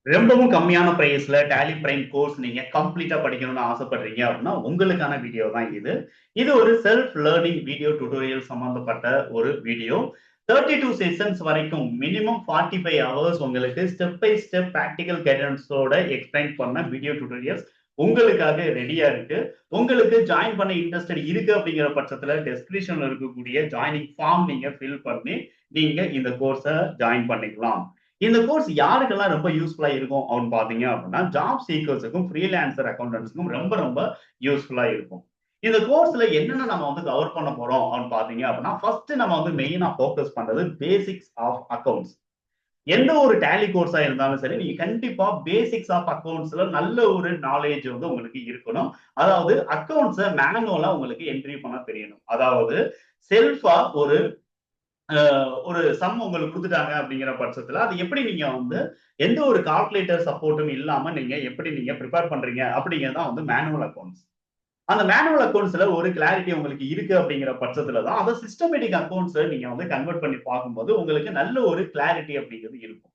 ரொம்பவும் கம்மியான பிரைஸ்ல டேலி பிரைம் கோர்ஸ் நீங்க கம்ப்ளீட்டா படிக்கணும்னு ஆசைப்படுறீங்க அப்படின்னா உங்களுக்கான வீடியோ தான் இது. இது ஒரு செல்ஃப் லேர்னிங் வீடியோ டியூட்டோரியல் சம்பந்தப்பட்ட ஒரு வீடியோ. 32 செஷன்ஸ் வரைக்கும் மினிமம் 45 ஹவர்ஸ் உங்களுக்கு ஸ்டெப் பை ஸ்டெப் பிராக்டிகல் கைடன்ஸோட எக்ஸ்பிளைன் பண்ண வீடியோ டியூட்டோரியல்ஸ் உங்களுக்காக ரெடியா இருக்கு. உங்களுக்கு ஜாயின் பண்ண இன்ட்ரெஸ்டட் இருக்கு அப்படிங்கிற பட்சத்துல டெஸ்கிரிப்ஷன்ல இருக்கக்கூடிய ஜாயினிங் ஃபார்ம் நீங்க ஃபில் பண்ணி நீங்க இந்த கோர்ஸை ஜாயின் பண்ணிக்கலாம். இந்த கோர்ஸ் யாருக்கெல்லாம் ரொம்ப யூஸ்ஃபுல்லா இருக்கும் அப்படின்னு பாத்தீங்க அப்படின்னா ஜாப் சீக்கர்ஸுக்கும் ஃப்ரீலான்சர் அக்கௌண்டன்ட்ஸ்க்கும் ரொம்ப ரொம்ப யூஸ்ஃபுல்லா இருக்கும். இந்த கோர்ஸ்ல என்னென்ன நம்ம வந்து கவர் பண்ண போறோம் அப்படின்னு பாத்தீங்க அப்படின்னா ஃபர்ஸ்ட் நம்ம வந்து மெயினா ஃபோக்கஸ் பண்றது பேசிக்ஸ் ஆஃப் அக்கௌண்ட்ஸ். எந்த ஒரு டேலி கோர்ஸா இருந்தாலும் சரி நீங்க கண்டிப்பா பேசிக்ஸ் ஆஃப் அக்கௌண்ட்ஸ்ல நல்ல ஒரு நாலேஜ் வந்து உங்களுக்கு இருக்கணும். அதாவது அக்கௌண்ட்ஸை மேனுவலா உங்களுக்கு என்ட்ரி பண்ண தெரியணும். அதாவது செல்ஃபா ஒரு சம் உங்களுக்கு குடுத்துட்டாங்க அப்படிங்கிற பட்சத்துல, அது எப்படி நீங்க வந்து எந்த ஒரு கால்குலேட்டர் சப்போர்ட்டும் இல்லாம நீங்க எப்படி நீங்க பிரிப்பேர் பண்றீங்க அப்படிங்கிறது தான் வந்து மேனுவல் அக்கவுண்ட்ஸ். அந்த மேனுவல் அக்கவுண்ட்ஸ்ல ஒரு கிளாரிட்டி உங்களுக்கு இருக்கு அப்படிங்கிற பட்சத்துல தான் அத சிஸ்டமேட்டிக் அக்கவுண்ட்ஸ் நீங்க வந்து கன்வெர்ட் பண்ணி பார்க்கும்போது உங்களுக்கு நல்ல ஒரு கிளாரிட்டி அப்படிங்கிறது இருக்கும்.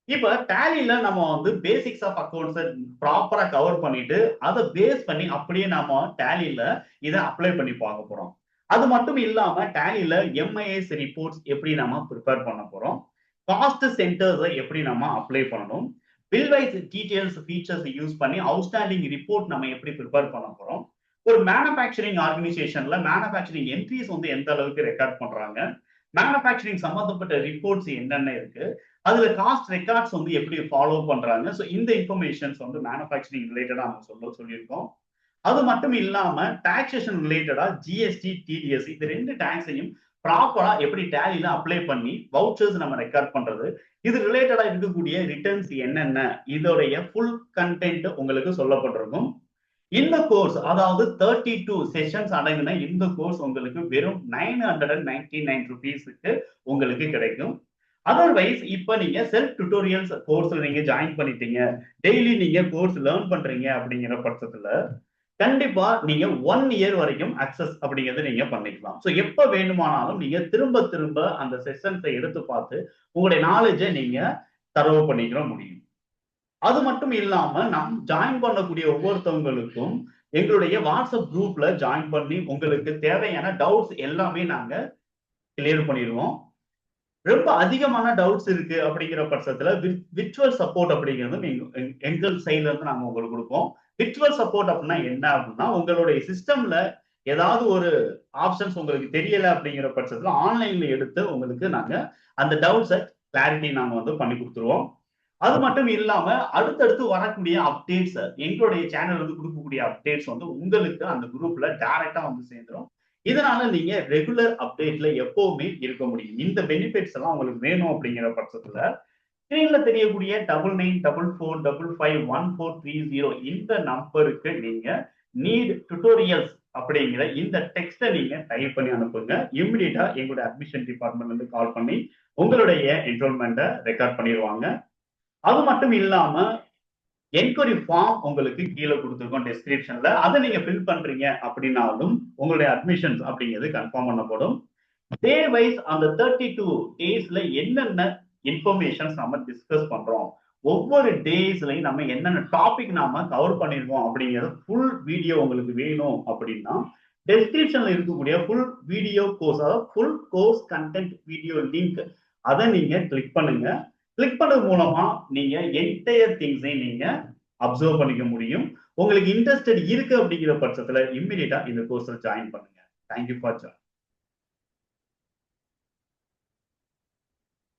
இப்ப டேலில நம்ம வந்து பேசிக்ஸ் ஆஃப் அக்கவுண்ட்ஸ் ப்ராப்பரா கவர் பண்ணிட்டு அத பேஸ் பண்ணி அப்படியே நாம டேலில இத அப்ளை பண்ணி பார்க்க போறோம். அது மட்டும் இல்லாம டேலில எம்ஐஎஸ் ரிப்போர்ட்ஸ் எப்படி நம்ம ப்ரிப்பேர் பண்ண போறோம். காஸ்ட் சென்டர்ஸ் எப்படி நம்ம அப்ளை பண்ணணும். Bill wise details features use பண்ணி அவுட்ஸ்டாண்டிங் ரிப்போர்ட் நம்ம எப்படி ப்ரிப்பேர் பண்ண போறோம். ஒரு மேனுஃபேக்சரிங் ஆர்கனைசேஷன்ல மேனுஃபேக்சரிங் என்ட்ரிஸ் வந்து எந்த அளவுக்கு ரெக்கார்ட் பண்றாங்க. மேனுஃபேக்சரிங் சம்பந்தப்பட்ட ரிப்போர்ட்ஸ் என்னென்ன இருக்கு. அதுல காஸ்ட் ரெக்கார்ட்ஸ் வந்து எப்படி ஃபாலோ பண்றாங்க. ஸோ இந்த இன்ஃபர்மேஷன்ஸ் வந்து மேனுஃபேக்சரிங் ரிலேட்டடா நம்ம சொல்லியிருக்கோம். அது மட்டும் இல்லாம டாக்ஸேஷன் ரிலேட்டடா ஜிஎஸ்டி, டிடிஎஸ் இந்த 2 டாக்ஸையும் ப்ராப்பரா எப்படி டேலில அப்ளை பண்ணி வவுச்சர்ஸ் நம்ம ரெக்கார்ட் பண்றது. இது ரிலேட்டடா இருக்கக்கூடிய ரிட்டர்ன்ஸ் என்னென்ன இதோடைய ஃபுல் கண்டென்ட் உங்களுக்கு சொல்லப்பட்டிருக்கும். இந்த கோர்ஸ் அதாவது 32 செஷன்ஸ் அடங்கின இந்த கோர்ஸ் உங்களுக்கு வெறும் 999 ருபீஸ்க்கு உங்களுக்கு கிடைக்கும். அதர்வைஸ் இப்ப நீங்க செல்ஃப் டியூட்டோரியல்ஸ் கோர்ஸ்ல நீங்க ஜாயின் பண்ணிட்டீங்க. டெய்லி நீங்க கோர்ஸ் லேர்ன் பண்றீங்க அப்படிங்கிற பட்சத்துல கண்டிப்பா நீங்க 1 இயர் வரைக்கும் அக்சஸ் அப்படிங்கறத நீங்க பண்ணிக்கலாம். சோ எப்ப வேண்டுமானாலும் நீங்க திரும்ப திரும்ப அந்த செஷன்ஸை எடுத்து பார்த்து உங்களுடைய நாலேஜை நீங்க தரவு பண்ணிக்கிற முடியும். அது மட்டும் இல்லாம நம் ஜாயின் பண்ணக்கூடிய ஒவ்வொருத்தவங்களுக்கும் எங்களுடைய வாட்ஸ்அப் குரூப்ல ஜாயின் பண்ணி உங்களுக்கு தேவையான டவுட்ஸ் எல்லாமே நாங்க கிளியர் பண்ணிடுவோம். ரொம்ப அதிகமான டவுட்ஸ் இருக்கு அப்படிங்கிற பட்சத்துல விர்ச்சுவல் சப்போர்ட் அப்படிங்கிறது எங்கள் சைட்ல இருந்து நாங்க உங்களுக்கு கொடுப்போம். விர்ச்சுவல் சப்போர்ட் அப்படின்னா என்ன அப்படின்னா உங்களுடைய சிஸ்டம்ல ஏதாவது ஒரு ஆப்ஷன்ஸ் உங்களுக்கு தெரியல அப்படிங்கிற பட்சத்துல ஆன்லைன்ல எடுத்து உங்களுக்கு நாங்க அந்த டவுட்ஸை கிளாரிட்டி நாங்க வந்து பண்ணி கொடுத்துருவோம். அது மட்டும் இல்லாம அடுத்தடுத்து வரக்கூடிய அப்டேட்ஸ் எங்களுடைய சேனல் வந்து கொடுக்கக்கூடிய அப்டேட்ஸ் வந்து உங்களுக்கு அந்த குரூப்ல டைரக்டா வந்து சேர்ந்துரும். இதனால நீங்க ரெகுலர் அப்டேட்ல எப்பவுமே இருக்க முடியும். இந்த பெனிஃபிட்ஸ் எல்லாம் உங்களுக்கு வேணும் அப்படிங்கிற பட்சத்துல ஸ்கிரீன்ல தெரியக்கூடிய 9944451430 இந்த நம்பருக்கு நீங்க நீட் டியூட்டோரியல்ஸ் அப்படிங்கிற இந்த டெக்ஸ்ட நீங்க டைப் பண்ணி அனுப்புங்க. இமிடியேட்டா எங்களுடைய அட்மிஷன் டிபார்ட்மெண்ட்ல இருந்து கால் பண்ணி உங்களுடைய என்ரோல்மெண்ட்டை ரெக்கார்ட் பண்ணிடுவாங்க. அது மட்டும் இல்லாம என்கொயரி ஃபார்ம் உங்களுக்கு கீழே கொடுத்துருக்கோம் டெஸ்கிரிப்ஷன்ல. அதை நீங்க ஃபில் பண்றீங்க அப்படின்னாலும் உங்களுடைய அட்மிஷன்ஸ் அப்படிங்கிறது கன்ஃபார்ம் பண்ணப்படும். டே வைஸ் அந்த 32 டேஸ்ல என்னென்ன இன்ஃபர்மேஷன்ஸ் நம்ம டிஸ்கஸ் பண்றோம். ஒவ்வொரு டேஸ்லயும் நம்ம என்னென்ன டாபிக் நாம கவர் பண்ணிருக்கோம் அப்படிங்கிறது ஃபுல் வீடியோ உங்களுக்கு வேணும் அப்படின்னா டெஸ்கிரிப்ஷன்ல இருக்கக்கூடிய ஃபுல் வீடியோ கோர்ஸ் அதாவது full course content video link அதை நீங்க கிளிக் பண்ணுங்க. கிளிக் பண்ணது மூலமா நீங்க என்டையர் திங்ஸையும் நீங்க அப்சர்வ் பண்ணிக்க முடியும். உங்களுக்கு இன்ட்ரெஸ்டட் இருக்கு அப்படிங்கிற பட்சத்துல இம்மிடியட்டா இந்த கோர்ஸ்ல ஜாயின் பண்ணுங்க. Thank you for join.